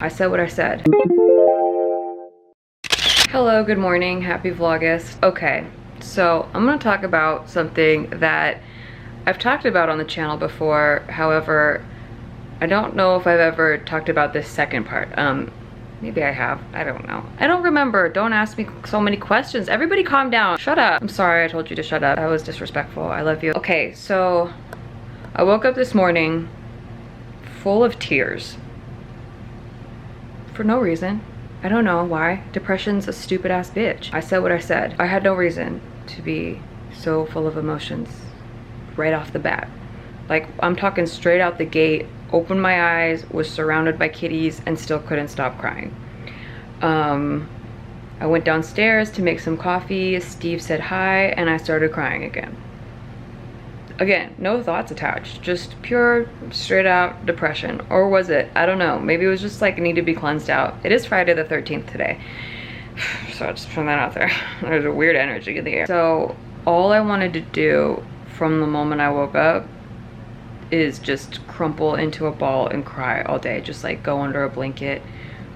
I said what I said. Hello, good morning, happy Vlogust. Okay, so I'm gonna talk about something that I've talked about on the channel before. However, I don't know if I've ever talked about this second part. Maybe I have, I don't know. I don't remember, don't ask me so many questions. Everybody calm down, shut up. I'm sorry I told you to shut up. That was disrespectful, I love you. Okay, so I woke up this morning full of tears. For no reason. I don't know why. Depression's a stupid ass bitch. I said what I said. I had no reason to be so full of emotions right off the bat. Like, I'm talking straight out the gate, opened my eyes, was surrounded by kitties, and still couldn't stop crying. I went downstairs to make some coffee. Steve said hi, and I started crying again. Again, no thoughts attached, just pure, straight out depression. Or was it? I don't know. Maybe it was just like need to be cleansed out. It is Friday the 13th today. So I'll just put that out there. There's a weird energy in the air. So all I wanted to do from the moment I woke up is just crumple into a ball and cry all day. Just like go under a blanket,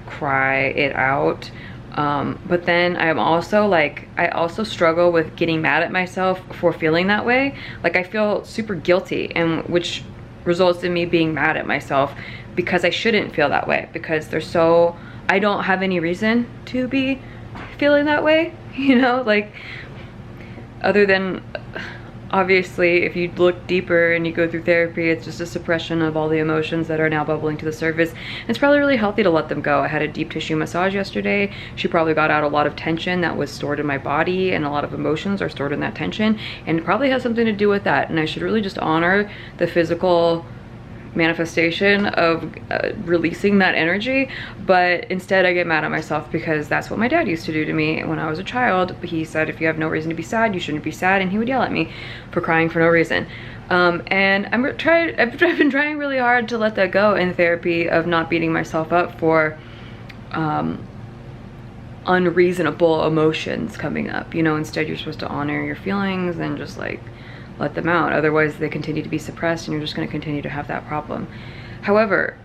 cry it out. But then I'm also like, I also struggle with getting mad at myself for feeling that way. Like I feel super guilty, and which results in me being mad at myself because I shouldn't feel that way, because I don't have any reason to be feeling that way, you know, like other than obviously if you look deeper and you go through therapy, it's just a suppression of all the emotions that are now bubbling to the surface. And it's probably really healthy to let them go. I had a deep tissue massage yesterday. She probably got out a lot of tension that was stored in my body, and a lot of emotions are stored in that tension, and it probably has something to do with that. And I should really just honor the physical manifestation of releasing that energy. But instead I get mad at myself because that's what my dad used to do to me when I was a child. He said, if you have no reason to be sad, you shouldn't be sad, and he would yell at me for crying for no reason. And I've been trying really hard to let that go in therapy, of not beating myself up for unreasonable emotions coming up. You know, instead you're supposed to honor your feelings and just like let them out. Otherwise they continue to be suppressed, and you're just going to continue to have that problem. However,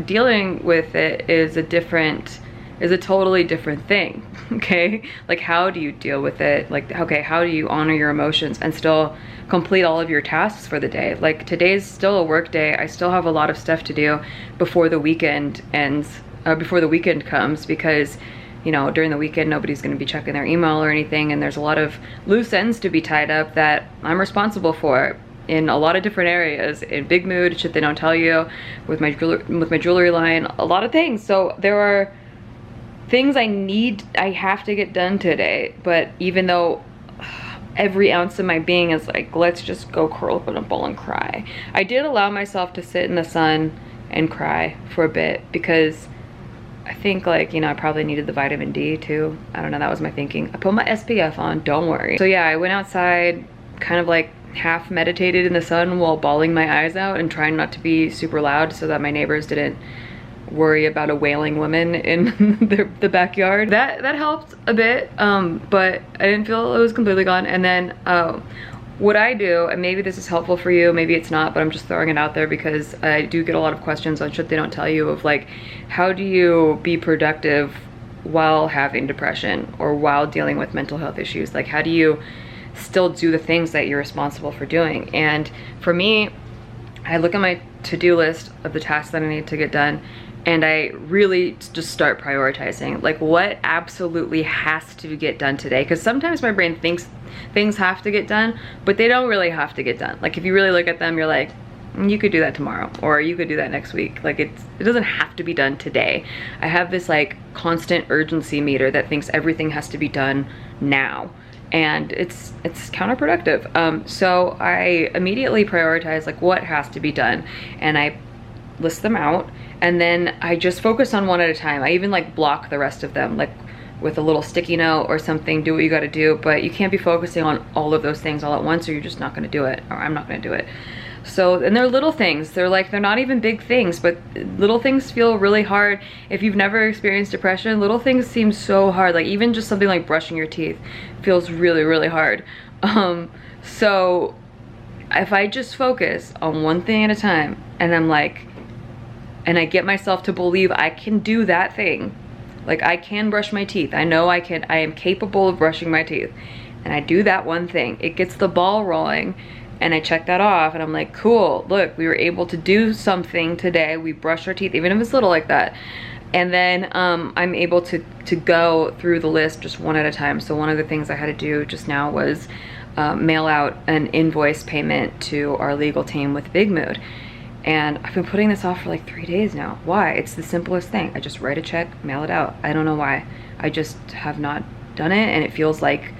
dealing with it is a totally different thing. Okay, like how do you deal with it? Like, okay, how do you honor your emotions and still complete all of your tasks for the day? Like, today's still a work day. I still have a lot of stuff to do before the weekend ends, before the weekend comes, because you know, during the weekend, nobody's going to be checking their email or anything, and there's a lot of loose ends to be tied up that I'm responsible for in a lot of different areas. In Big Mood, shit they don't tell you, with my jewelry line, a lot of things. So there are things I have to get done today. But even though every ounce of my being is like, let's just go curl up in a ball and cry, I did allow myself to sit in the sun and cry for a bit, because I think, like, you know, I probably needed the vitamin D too. I don't know, that was my thinking. I put my SPF on, don't worry. So yeah, I went outside, kind of like half meditated in the sun while bawling my eyes out and trying not to be super loud so that my neighbors didn't worry about a wailing woman in the backyard. That helped a bit, but I didn't feel it was completely gone. And then what I do, and maybe this is helpful for you, maybe it's not, but I'm just throwing it out there because I do get a lot of questions on shit they don't tell you, of like, how do you be productive while having depression or while dealing with mental health issues? Like, how do you still do the things that you're responsible for doing? And for me, I look at my to-do list of the tasks that I need to get done, and I really just start prioritizing, like, what absolutely has to get done today. Because sometimes my brain thinks things have to get done, but they don't really have to get done. Like, if you really look at them, you're like, you could do that tomorrow, or you could do that next week. Like, it doesn't have to be done today. I have this like constant urgency meter that thinks everything has to be done now, and it's counterproductive. So I immediately prioritize like what has to be done, and I list them out, and then I just focus on one at a time. I even like block the rest of them, like with a little sticky note or something. Do what you got to do, but you can't be focusing on all of those things all at once, or you're just not going to do it, or I'm not going to do it. So, and they're little things. They're not even big things, but little things feel really hard. If you've never experienced depression, little things seem so hard. Like, even just something like brushing your teeth feels really, really hard. So if I just focus on one thing at a time, and I'm like, and I get myself to believe I can do that thing. Like, I can brush my teeth. I know I can, I am capable of brushing my teeth. And I do that one thing. It gets the ball rolling, and I check that off, and I'm like, cool, look, we were able to do something today. We brushed our teeth, even if it's little like that. And then I'm able to go through the list just one at a time. So one of the things I had to do just now was mail out an invoice payment to our legal team with Big Mood. And I've been putting this off for like 3 days now. Why? It's the simplest thing. I just write a check, mail it out. I don't know why. I just have not done it, and it feels like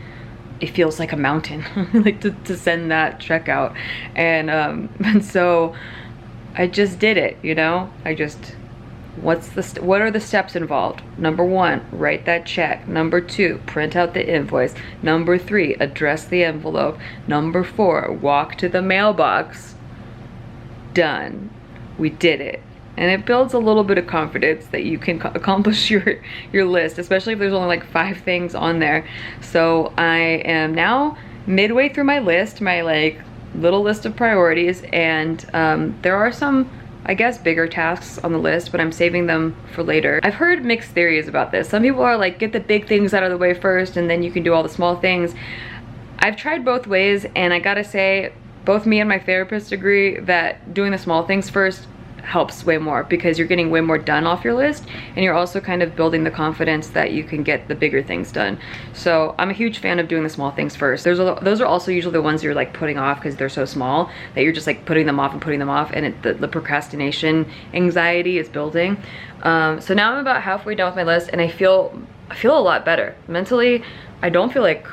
a mountain like to send that check out. And so I just did it, you know? I just, what are the steps involved? Number 1, write that check. Number 2, print out the invoice. Number 3, address the envelope. Number 4, walk to the mailbox. Done. We did it. And it builds a little bit of confidence that you can accomplish your list, especially if there's only like 5 things on there. So I am now midway through my list, my like little list of priorities, and there are some, I guess, bigger tasks on the list, but I'm saving them for later. I've heard mixed theories about this. Some people are like, get the big things out of the way first, and then you can do all the small things. I've tried both ways, and I gotta say, both me and my therapist agree that doing the small things first helps way more, because you're getting way more done off your list, and you're also kind of building the confidence that you can get the bigger things done. So I'm a huge fan of doing the small things first. Those are also usually the ones you're like putting off because they're so small that you're just like putting them off, and the procrastination anxiety is building. So now I'm about halfway down with my list, and I feel a lot better mentally. I don't feel like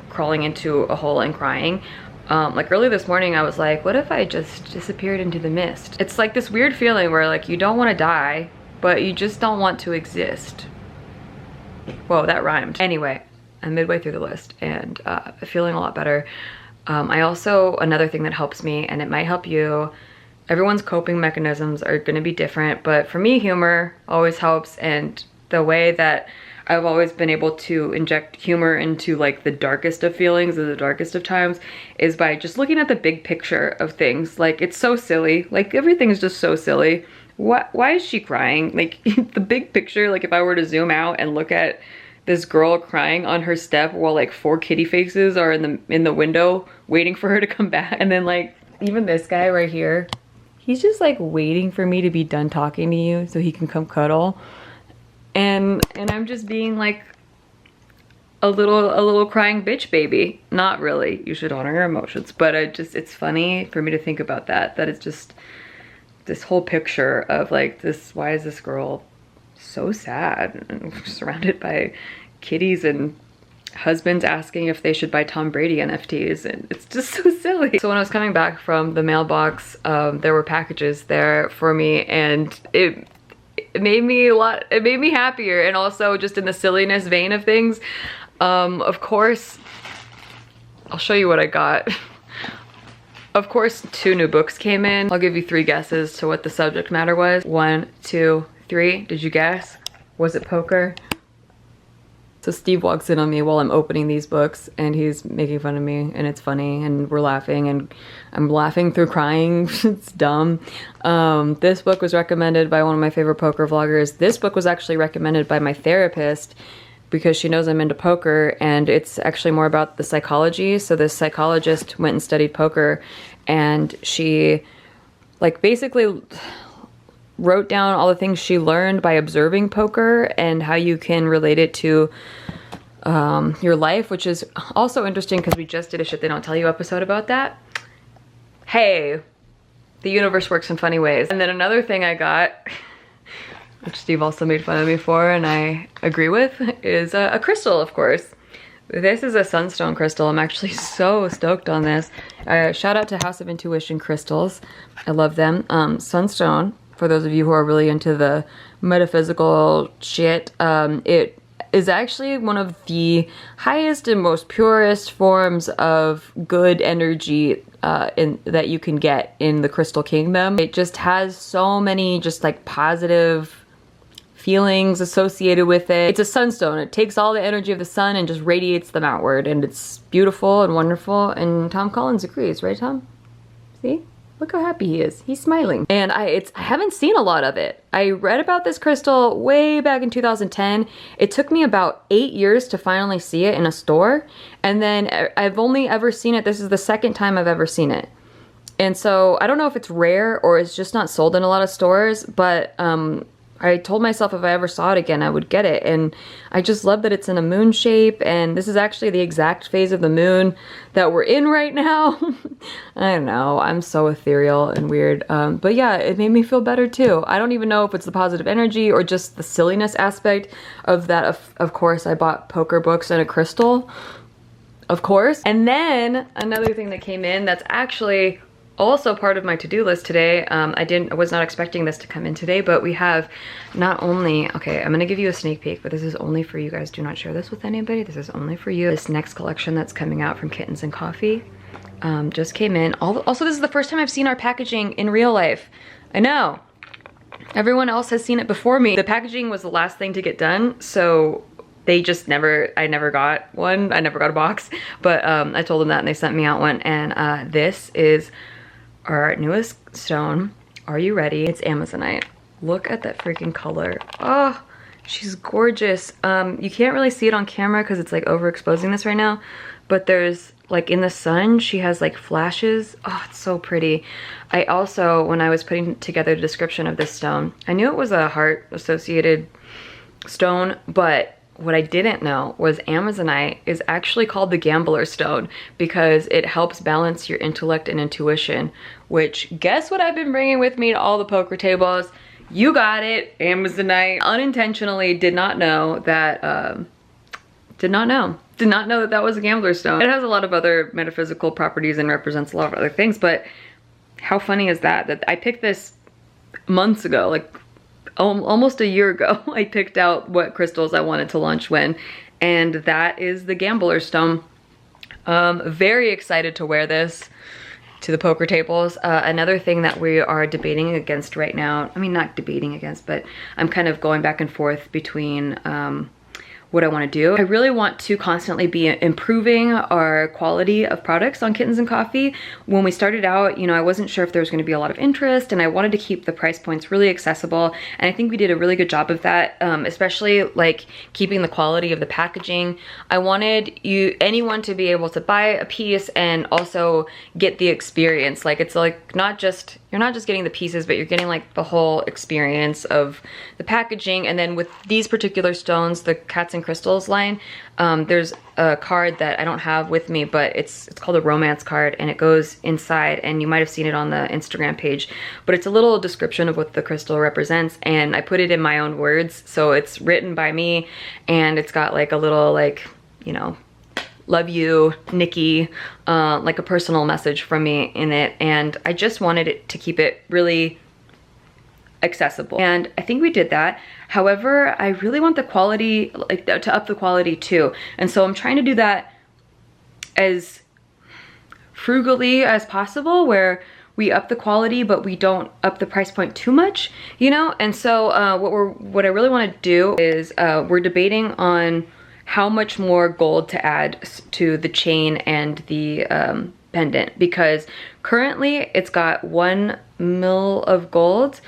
crawling into a hole and crying. Like early this morning, I was like, what if I just disappeared into the mist? It's like this weird feeling where like you don't want to die, but you just don't want to exist. Whoa, that rhymed. Anyway, I'm midway through the list, and feeling a lot better. I also, another thing that helps me, and it might help you, everyone's coping mechanisms are going to be different, but for me, humor always helps. And the way that I've always been able to inject humor into like the darkest of feelings and the darkest of times is by just looking at the big picture of things. Like, it's so silly. Like, everything is just so silly. Why is she crying? Like, the big picture, like if I were to zoom out and look at this girl crying on her step while like 4 kitty faces are in the window waiting for her to come back. And then like even this guy right here, he's just like waiting for me to be done talking to you so he can come cuddle. And I'm just being like a little crying bitch baby. Not really, you should honor your emotions, but it's funny for me to think about that it's just this whole picture of like this, why is this girl so sad and surrounded by kitties and husbands asking if they should buy Tom Brady NFTs, and it's just so silly. So when I was coming back from the mailbox, there were packages there for me, and it made me happier. And also just in the silliness vein of things, of course, I'll show you what I got. Of course, 2 new books came in. I'll give you 3 guesses to what the subject matter was. 1, 2, 3. Did you guess? Was it poker? So Steve walks in on me while I'm opening these books, and he's making fun of me, and it's funny, and we're laughing, and I'm laughing through crying. It's dumb. This book was recommended by one of my favorite poker vloggers. This book was actually recommended by my therapist because she knows I'm into poker, and it's actually more about the psychology. So this psychologist went and studied poker, and she like basically wrote down all the things she learned by observing poker and how you can relate it to your life, which is also interesting because we just did a Shit They Don't Tell You episode about that. Hey, the universe works in funny ways. And then another thing I got, which Steve also made fun of me for and I agree with, is a crystal, of course. This is a Sunstone Crystal. I'm actually so stoked on this. Shout out to House of Intuition Crystals. I love them. Sunstone, for those of you who are really into the metaphysical shit, it is actually one of the highest and most purest forms of good energy that you can get in the Crystal Kingdom. It just has so many just like positive feelings associated with it. It's a sunstone. It takes all the energy of the sun and just radiates them outward, and it's beautiful and wonderful, and Tom Collins agrees, right Tom? See? Look how happy he is. He's smiling. And I haven't seen a lot of it. I read about this crystal way back in 2010. It took me about 8 years to finally see it in a store. And then I've only ever seen it. This is the second time I've ever seen it. And so I don't know if it's rare or it's just not sold in a lot of stores, but I told myself if I ever saw it again, I would get it. And I just love that it's in a moon shape. And this is actually the exact phase of the moon that we're in right now. I don't know. I'm so ethereal and weird. But yeah, it made me feel better too. I don't even know if it's the positive energy or just the silliness aspect of that. Of course, I bought poker books and a crystal. Of course. And then another thing that came in that's actually also part of my to-do list today. I was not expecting this to come in today, but we have not only, okay, I'm gonna give you a sneak peek, but this is only for you guys. Do not share this with anybody. This is only for you. This next collection that's coming out from Kittens and Coffee just came in. Also, this is the first time I've seen our packaging in real life. I know. Everyone else has seen it before me. The packaging was the last thing to get done, so they just I never got one. I never got a box, but I told them that and they sent me out one. And this is our newest stone. Are you ready? It's Amazonite. Look at that freaking color. Oh, she's gorgeous. You can't really see it on camera because it's like overexposing this right now, but there's like in the sun, she has like flashes. Oh, it's so pretty. I also, when I was putting together the description of this stone, I knew it was a heart associated stone, but what I didn't know was Amazonite is actually called the gambler stone because it helps balance your intellect and intuition, which guess what I've been bringing with me to all the poker tables? You got it, Amazonite. Unintentionally did not know that, did not know that that was a gambler stone. It has a lot of other metaphysical properties and represents a lot of other things, but how funny is that I picked this months ago, like almost a year ago. I picked out what crystals I wanted to launch when, and that is the gambler stone. Very excited to wear this to the poker tables. Another thing that we are debating against right now, I mean, not debating against, but I'm kind of going back and forth between what I want to do. I really want to constantly be improving our quality of products on Kittens and Coffee. When we started out, you know, I wasn't sure if there was going to be a lot of interest, and I wanted to keep the price points really accessible, and I think we did a really good job of that, especially like keeping the quality of the packaging. I wanted anyone to be able to buy a piece and also get the experience. Like, it's like you're not just getting the pieces, but you're getting like the whole experience of the packaging. And then with these particular stones, the Cats and Crystals line, there's a card that I don't have with me, but it's called a romance card, and it goes inside, and you might have seen it on the Instagram page, but it's a little description of what the crystal represents, and I put it in my own words, so it's written by me, and it's got like a little, like, you know, love you, Nikki, like a personal message from me in it, and I just wanted it to keep it really accessible, and I think we did that. However, I really want the quality, like, to up the quality too, and so I'm trying to do that as frugally as possible, where we up the quality but we don't up the price point too much, you know. And so what I really want to do is we're debating on how much more gold to add to the chain and the pendant, because currently it's got 1 mil of gold.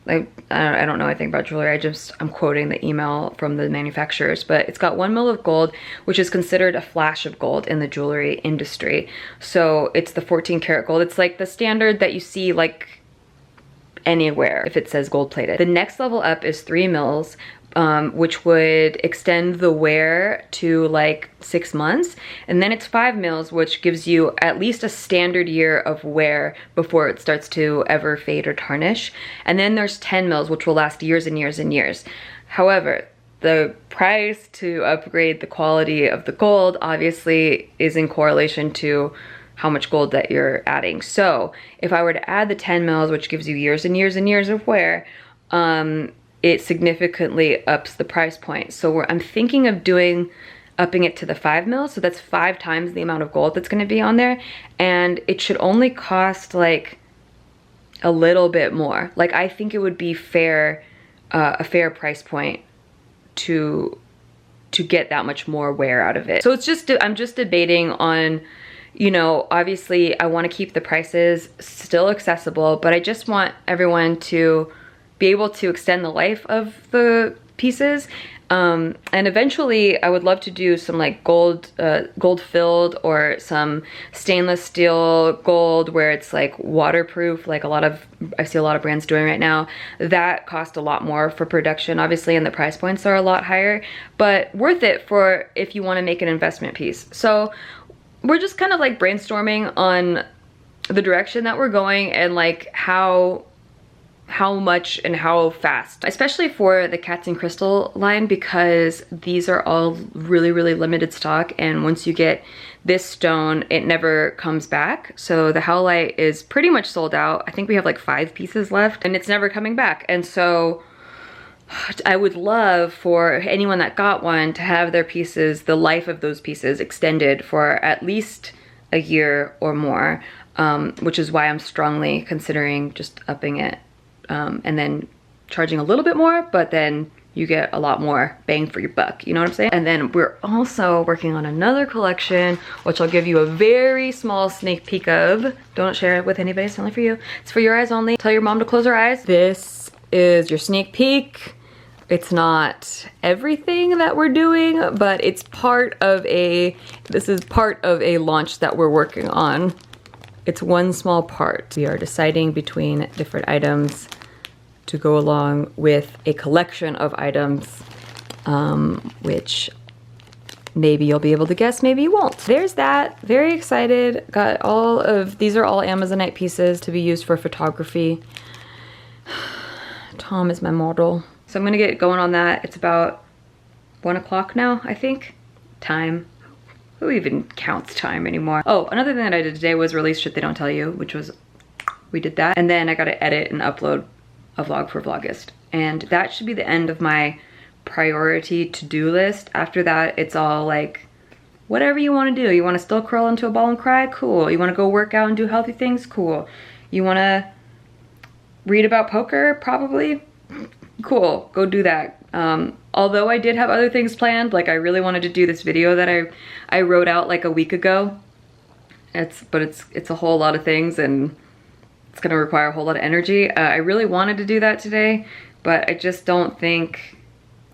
Like, I don't know anything about jewelry. I'm quoting the email from the manufacturers, but it's got 1 mil of gold, which is considered a flash of gold in the jewelry industry. So it's the 14 karat gold. It's like the standard that you see like anywhere if it says gold plated. The next level up is 3 mils, which would extend the wear to like 6 months. And then it's 5 mils, which gives you at least a standard year of wear before it starts to ever fade or tarnish. And then there's 10 mils, which will last years and years and years. However, the price to upgrade the quality of the gold obviously is in correlation to how much gold that you're adding. So if I were to add the 10 mils, which gives you years and years and years of wear, it significantly ups the price point. So I'm thinking of upping it to the 5 mils, so that's 5 times the amount of gold that's gonna be on there, and it should only cost like a little bit more. Like, I think it would be fair, a fair price point to get that much more wear out of it. So it's just, I'm just debating on, you know, obviously I want to keep the prices still accessible, but I just want everyone to be able to extend the life of the pieces. And eventually I would love to do some like gold filled, or some stainless steel gold where it's like waterproof, like I see a lot of brands doing right now. That cost a lot more for production, obviously, and the price points are a lot higher, but worth it for if you want to make an investment piece. So we're just kind of like brainstorming on the direction that we're going, and like how much and how fast, especially for the Cats and Crystal line, because these are all really, really limited stock, and once you get this stone, it never comes back. So the howlite is pretty much sold out. I think we have like 5 pieces left, and it's never coming back. And so I would love for anyone that got one to have their pieces, the life of those pieces, extended for at least a year or more, which is why I'm strongly considering just upping it. And then charging a little bit more, but then you get a lot more bang for your buck, you know what I'm saying? And then we're also working on another collection, which I'll give you a very small sneak peek of. Don't share it with anybody, it's only for you. It's for your eyes only. Tell your mom to close her eyes. This is your sneak peek. It's not everything that we're doing, but it's part of this is part of a launch that we're working on. It's one small part. We are deciding between different items to go along with a collection of items, which maybe you'll be able to guess, maybe you won't. There's that. Very excited. Got all of these, are all Amazonite pieces to be used for photography. Tom is my model. So I'm gonna get going on that. It's about 1 o'clock now, I think. Time. Who even counts time anymore? Oh, another thing that I did today was release shit they don't tell you, which was, we did that. And then I gotta edit and upload a vlog for Vlogust. And that should be the end of my priority to-do list. After that, it's all like, whatever you wanna do. You wanna still curl into a ball and cry? Cool. You wanna go work out and do healthy things? Cool. You wanna read about poker? Probably. Cool, go do that. Although I did have other things planned, like I really wanted to do this video that I wrote out like a week ago. It's a whole lot of things, and it's gonna require a whole lot of energy. I really wanted to do that today, but I just don't think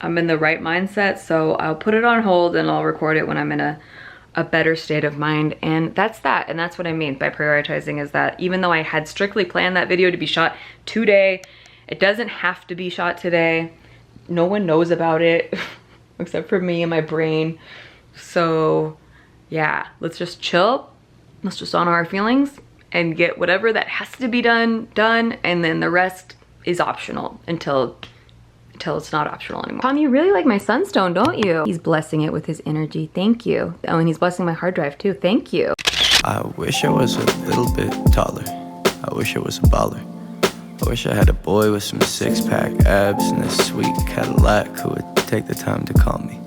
I'm in the right mindset, so I'll put it on hold and I'll record it when I'm in a better state of mind. And that's that, and that's what I mean by prioritizing, is that even though I had strictly planned that video to be shot today, it doesn't have to be shot today. No one knows about it except for me and my brain. So yeah, let's just chill. Let's just honor our feelings and get whatever that has to be done, and then the rest is optional until it's not optional anymore. Tom, you really like my sunstone, don't you? He's blessing it with his energy. Thank you. Oh, and he's blessing my hard drive too. Thank you. I wish I was a little bit taller. I wish I was a baller. I wish I had a boy with some six-pack abs and a sweet Cadillac who would take the time to call me.